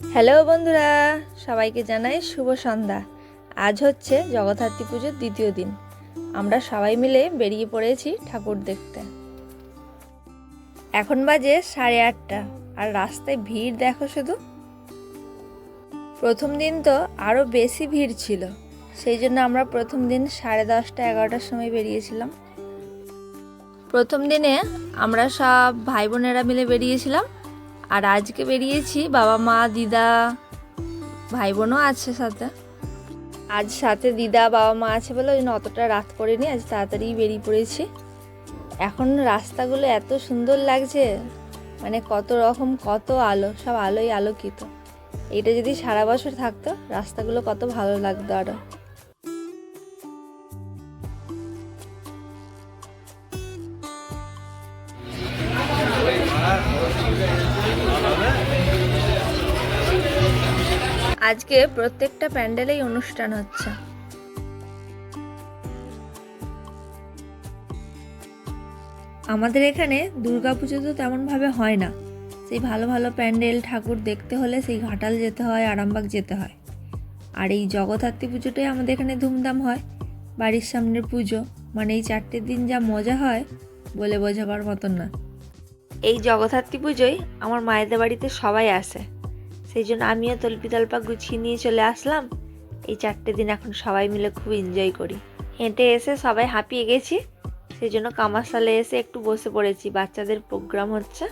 Hello বন্ধুরা, সবাইকে জানাই শুভ সন্ধ্যা। আজ হচ্ছে জগদ্ধাত্রী পুজোর দ্বিতীয় দিন। আমরা সবাই মিলে বেরিয়ে পড়েছি ঠাকুর দেখতে। এখন বাজে 8:30 আর রাস্তায় ভিড় দেখো শুধু। প্রথম দিন তো আরও বেশি ভিড় ছিল, সেই জন্য আমরা প্রথম দিন 10:30-11টার সময় বেরিয়েছিলাম। প্রথম দিনে আমরা সব ভাই বোনেরা মিলে বেরিয়েছিলাম, আর আজকে বেরিয়েছি বাবা মা দিদা ভাই বোনও আছে সাথে। আজ সাথে দিদা বাবা মা আছে বলে ওই জন্য অতটা রাত করিনি, আজ তাড়াতাড়ি বেরিয়ে পড়েছি। এখন রাস্তাগুলো এত সুন্দর লাগছে, মানে কত রকম কত আলো, সব আলোই আলোকিত। এইটা যদি সারা বছর থাকতো রাস্তাগুলো কত ভালো লাগতো আরো। আজকে প্রত্যেকটা প্যান্ডেলেই অনুষ্ঠান হচ্ছে। আমাদের এখানে দুর্গাপুজো তো তেমনভাবে হয় না, সেই ভালো ভালো প্যান্ডেল ঠাকুর দেখতে হলে সেই ঘাটাল যেতে হয়, আরামবাগ যেতে হয়। আর এই জগদ্ধাত্রী পুজোটাই আমাদের এখানে ধুমধাম হয়, বাড়ির সামনের পুজো, মানে এই 4টে দিন যা মজা হয় বলে বোঝাবার মতন না। এই জগদ্ধাত্রী পুজোয় আমার মায়েদের বাড়িতে সবাই আসে, সেই জন্য আমিও তল্পা গুছিয়ে নিয়ে চলে আসলাম। এই 4টে দিন এখন সবাই মিলে খুব এনজয় করি। হেঁটে এসে সবাই হাঁপিয়ে গেছি, সেই জন্য কামারশালে এসে একটু বসে পড়েছি। বাচ্চাদের প্রোগ্রাম হচ্ছে,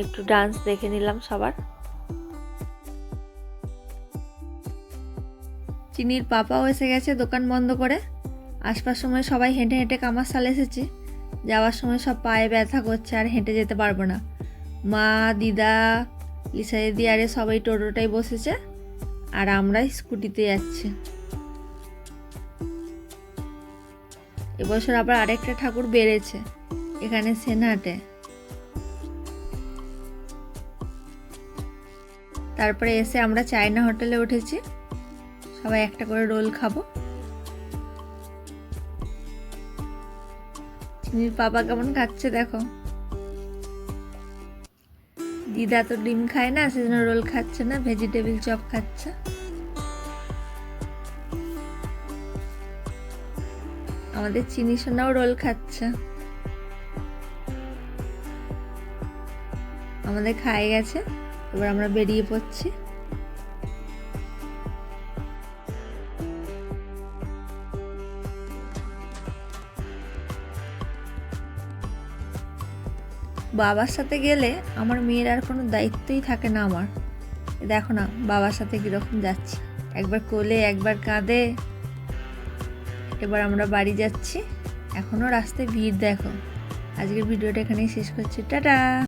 একটু ডান্স দেখে নিলাম সবার। চিনির পাপাও এসে গেছে দোকান বন্ধ করে। আসবার সময় সবাই হেঁটে হেঁটে কামারশালে এসেছি, যাওয়ার সময় সব পায়ে ব্যথা করছে আর হেঁটে যেতে পারবো না। মা দিদা লিসা দিদি আরে সবাই টোটোটাই বসেছে, আর আমরা স্কুটিতে যাচ্ছি। এবছর আবার আরেকটা ঠাকুর বেড়েছে এখানে সেনহাটে। তারপরে এসে আমরা চায়না হোটেলে উঠেছি, সবাই একটা করে রোল খাবো। চিনির পাপা কেমন খাচ্ছে দেখো। দিদা তো ডিম খায় না, সেজন্য রোল খাচ্ছে না, ভেজিটেবিল চপ খাচ্ছে। আমাদের চিনি সোনাও রোল খাচ্ছে। আমাদের খায় গেছে, এবার আমরা বেরিয়ে পড়ছি। বাবার সাথে গেলে আমার মেয়ের আর কোনো দায়িত্বই থাকে না আমার। দেখো না বাবার সাথে কীরকম যাচ্ছি, একবার কোলে একবার কাঁধে। এবার আমরা বাড়ি যাচ্ছি, এখনও রাস্তায় ভিড় দেখো। আজকের ভিডিওটা এখানেই শেষ করছি, টাটা।